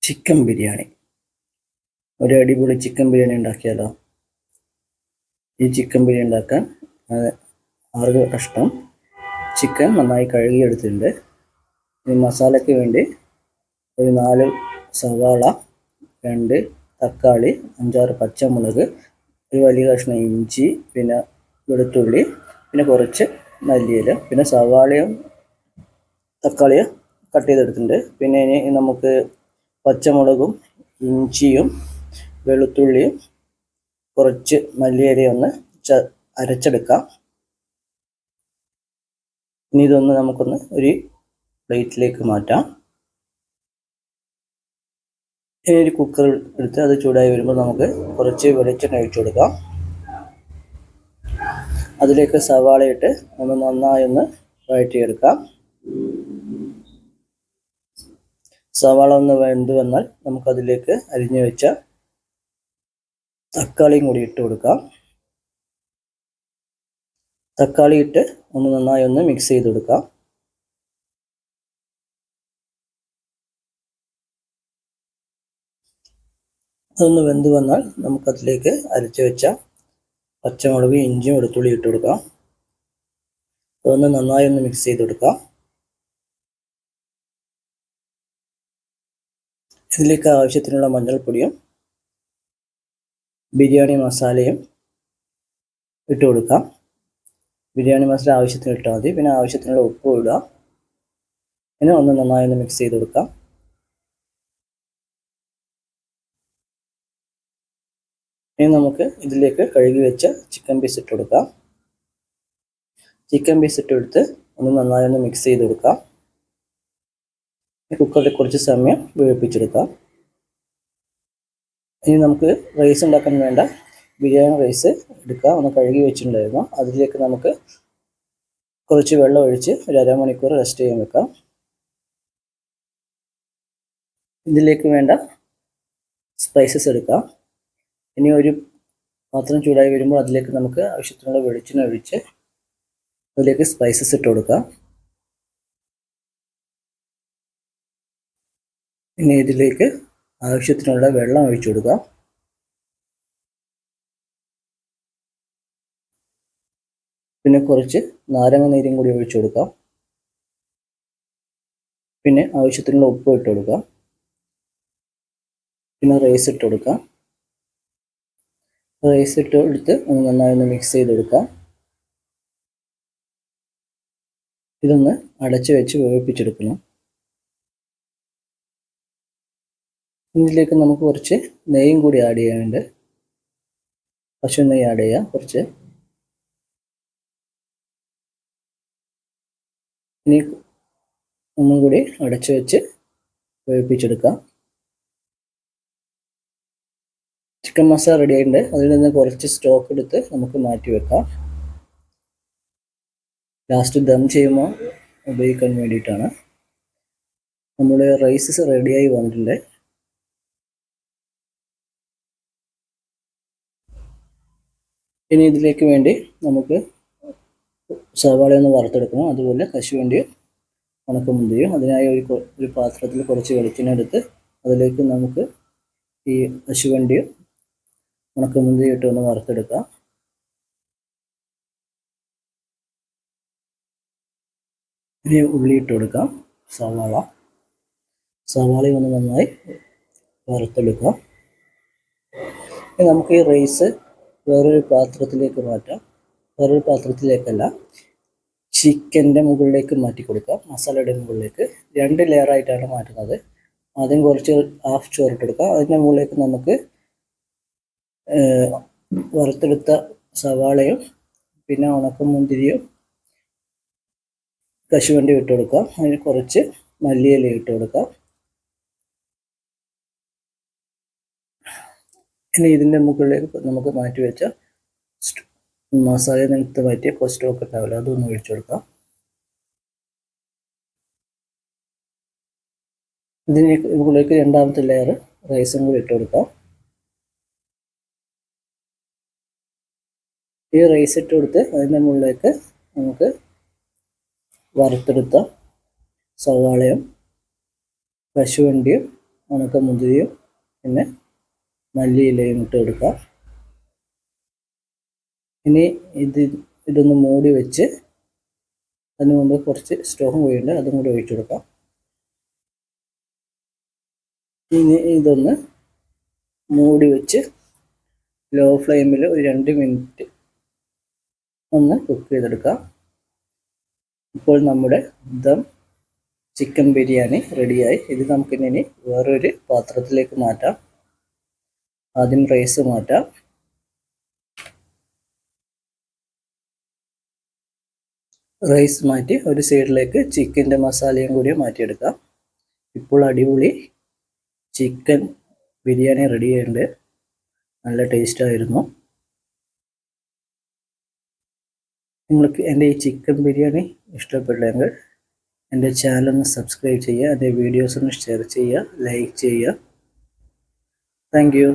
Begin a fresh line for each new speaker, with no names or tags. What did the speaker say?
Chicken biryani. ഒരു അടിപൊളി chicken biryani ഉണ്ടാക്കിയാലോ? ഈ ചിക്കൻ ബിരിയാണി ഉണ്ടാക്കാൻ 6 കഷ്ണം ചിക്കൻ നന്നായി കഴുകിയെടുത്തിട്ടുണ്ട്. ഈ മസാലയ്ക്ക് വേണ്ടി ഒരു 4 സവാള, 2 തക്കാളി, 5-6 പച്ചമുളക്, ഒരു വലിയ കഷ്ണം ഇഞ്ചി, പിന്നെ വെളുത്തുള്ളി, പിന്നെ കുറച്ച് മല്ലിയില, പിന്നെ സവാളയും തക്കാളിയും കട്ട് ചെയ്തെടുത്തിട്ടുണ്ട്. പിന്നെ ഇനി നമുക്ക് പച്ചമുളകും ഇഞ്ചിയും വെളുത്തുള്ളിയും കുറച്ച് മല്ലിയിലയും ഒന്ന് അരച്ചെടുക്കാം. ഇനി ഇതൊന്ന് നമുക്കൊന്ന് ഒരു പ്ലേറ്റിലേക്ക് മാറ്റാം. ഇനി ഒരു കുക്കർ എടുത്ത് അത് ചൂടായി വരുമ്പോൾ നമുക്ക് കുറച്ച് വെളിച്ചെണ്ണ ഒഴിച്ചു കൊടുക്കാം. അതിലേക്ക് സവാള ഇട്ട് ഒന്ന് നന്നായി ഒന്ന് വഴറ്റിയെടുക്കാം. സവാള ഒന്ന് വെന്ത് വന്നാൽ നമുക്കതിലേക്ക് അരിഞ്ഞു വെച്ച തക്കാളിയും കൂടി ഇട്ട് കൊടുക്കാം. തക്കാളി ഇട്ട് ഒന്ന് നന്നായി ഒന്ന് മിക്സ് ചെയ്ത് കൊടുക്കാം. അതൊന്ന് വെന്ത് വന്നാൽ നമുക്കതിലേക്ക് അരച്ചു വെച്ച പച്ചമുളക്, ഇഞ്ചിയും വെളുത്തുള്ളി ഇട്ട് കൊടുക്കാം. അതൊന്ന് നന്നായി ഒന്ന് മിക്സ് ചെയ്ത് കൊടുക്കാം. ഇതിലേക്ക് ആവശ്യത്തിനുള്ള മഞ്ഞൾപ്പൊടിയും ബിരിയാണി മസാലയും ഇട്ട് കൊടുക്കാം. ബിരിയാണി മസാല ആവശ്യത്തിന് ഇട്ടാൽ മതി. പിന്നെ ആവശ്യത്തിനുള്ള ഉപ്പ് ഇടുക. പിന്നെ ഒന്ന് നന്നായി ഒന്ന് മിക്സ് ചെയ്ത് കൊടുക്കാം. ഇനി നമുക്ക് ഇതിലേക്ക് കഴുകി വെച്ച ചിക്കൻ പീസ് ഇട്ട് കൊടുക്കാം. ചിക്കൻ പീസ് ഇട്ട് കൊടുത്ത് ഒന്ന് നന്നായി ഒന്ന് മിക്സ് ചെയ്ത് കൊടുക്കാം. കുക്കറിൽ കുറച്ച് സമയം വേവിപ്പിച്ചെടുക്കാം. ഇനി നമുക്ക് റൈസ് ഉണ്ടാക്കാൻ വേണ്ട ബിരിയാണി റൈസ് എടുക്കാം. ഒന്ന് കഴുകി വെച്ചിട്ടുണ്ടായിരുന്നു. അതിലേക്ക് നമുക്ക് കുറച്ച് വെള്ളം ഒഴിച്ച് ഒരു അരമണിക്കൂർ റെസ്റ്റ് ചെയ്യാൻ വെക്കാം. ഇതിലേക്ക് വേണ്ട സ്പൈസസ് എടുക്കാം. ഇനി ഒരു പാത്രം ചൂടായി വരുമ്പോൾ അതിലേക്ക് നമുക്ക് ആവശ്യത്തിനുള്ള വെളിച്ചെണ്ണ ഒഴിച്ച് അതിലേക്ക് സ്പൈസസ് ഇട്ട് കൊടുക്കാം. ഇനി ഇതിലേക്ക് ആവശ്യത്തിനുള്ള വെള്ളം ഒഴിച്ചു കൊടുക്കാം. പിന്നെ കുറച്ച് നാരങ്ങ നീരും കൂടി ഒഴിച്ചു കൊടുക്കാം. പിന്നെ ആവശ്യത്തിനുള്ള ഉപ്പ് ഇട്ട് കൊടുക്കാം. പിന്നെ റൈസ് ഇട്ട് കൊടുക്കാം. റൈസ് ഇട്ട് എടുത്ത് ഒന്ന് നന്നായി ഒന്ന് മിക്സ് ചെയ്ത് കൊടുക്കാം. ഇതൊന്ന് അടച്ചു വെച്ച് വേവിപ്പിച്ചെടുക്കണം. ഇതിലേക്ക് നമുക്ക് കുറച്ച് നെയ്യും കൂടി ആഡ് ചെയ്യാനുണ്ട്. പശു നെയ്യ് ആഡ് ചെയ്യാം കുറച്ച്. ഇനി ഒന്നും കൂടി അടച്ചു വെച്ച് വേവിപ്പിച്ചെടുക്കാം. ചിക്കൻ മസാല റെഡി ആയിട്ടുണ്ട്. അതിൽ നിന്ന് കുറച്ച് സ്റ്റോക്ക് എടുത്ത് നമുക്ക് മാറ്റി വെക്കാം. ലാസ്റ്റ് ദം ചെയ്യുമ്പോൾ ഉപയോഗിക്കാൻ വേണ്ടിയിട്ടാണ്. നമ്മുടെ റൈസസ് റെഡിയായി വന്നിട്ടുണ്ട്. ഇനി ഇതിലേക്ക് വേണ്ടി നമുക്ക് സവാള ഒന്ന് വറുത്തെടുക്കണം. അതുപോലെ കശുവണ്ടിയും ഉണക്കമുന്തിരിയും. അതിനായി ഒരു പാത്രത്തിൽ കുറച്ച് വെളിച്ചെണ്ണ എടുത്ത് അതിലേക്ക് നമുക്ക് ഈ കശുവണ്ടിയും ഉണക്കമുന്തിരിയും ഇട്ട് ഒന്ന് വറുത്തെടുക്കാം. ഇനി ഉള്ളി ഇട്ട് കൊടുക്കാം. സവാള ഒന്ന് നന്നായി വറുത്തെടുക്കാം. ഇനി നമുക്ക് ഈ റൈസ് വേറൊരു പാത്രത്തിലേക്ക് മാറ്റാം. വേറൊരു പാത്രത്തിലേക്കല്ല, ചിക്കൻ്റെ മുകളിലേക്ക് മാറ്റി കൊടുക്കാം. മസാലയുടെ മുകളിലേക്ക് 2 ലെയറായിട്ടാണ് മാറ്റുന്നത്. ആദ്യം കുറച്ച് ഹാഫ് ചോറിട്ട് കൊടുക്കാം. അതിൻ്റെ മുകളിലേക്ക് നമുക്ക് വറുത്തെടുത്ത സവാളയും പിന്നെ ഉണക്കമുന്തിരിയും കശുവണ്ടി ഇട്ട് കൊടുക്കാം. അതിന് കുറച്ച് മല്ലിയില ഇട്ട് കൊടുക്കാം. ഇനി ഇതിൻ്റെ മുകളിലേക്ക് നമുക്ക് മാറ്റി വെച്ച മസാല നിലത്ത് മാറ്റിയ സ്റ്റോക്ക് ഉണ്ടാവില്ല, അതൊന്ന് ഒഴിച്ചു കൊടുക്കാം. ഇതിന് മുകളിലേക്ക് രണ്ടാമത്തെ ലെയർ റൈസും കൂടി ഇട്ട് കൊടുക്കാം. ഈ റൈസ് ഇട്ട് കൊടുത്ത് അതിൻ്റെ മുകളിലേക്ക് നമുക്ക് വറുത്തെടുത്ത സവാളയും കശുവണ്ടിയും ഉണക്കമുന്തിരിയും പിന്നെ മല്ലിയിലയും ഇട്ട് കൊടുക്കാം. ഇനി ഇതൊന്ന് മൂടി വെച്ച് അതിന് മുമ്പ് കുറച്ച് സ്റ്റോവും കൂടിയുണ്ട്, അതും കൂടി ഒഴിച്ചു കൊടുക്കാം. ഇനി ഇതൊന്ന് മൂടി വെച്ച് ലോ ഫ്ലെയിമിൽ ഒരു 2 മിനിറ്റ് ഒന്ന് കുക്ക് ചെയ്തെടുക്കാം. ഇപ്പോൾ നമ്മുടെ ദം ചിക്കൻ ബിരിയാണി റെഡിയായി. ഇത് നമുക്കിനി വേറൊരു പാത്രത്തിലേക്ക് മാറ്റാം. ആദ്യം റൈസ് മാറ്റാം. റൈസ് മാറ്റി ഒരു സൈഡിലേക്ക് ചിക്കൻ്റെ മസാലയും കൂടി മാറ്റിയെടുക്കാം. ഇപ്പോൾ അടിപൊളി ചിക്കൻ ബിരിയാണി റെഡിയായിട്ടുണ്ട്. നല്ല ടേസ്റ്റായിരുന്നു. നിങ്ങൾക്ക് എൻ്റെ ഈ ചിക്കൻ ബിരിയാണി ഇഷ്ടപ്പെട്ടെങ്കിൽ എൻ്റെ ചാനൽ ഒന്ന് സബ്സ്ക്രൈബ് ചെയ്യുക, എൻ്റെ വീഡിയോസ് ഒന്ന് ഷെയർ ചെയ്യുക, ലൈക്ക് ചെയ്യുക. Thank you.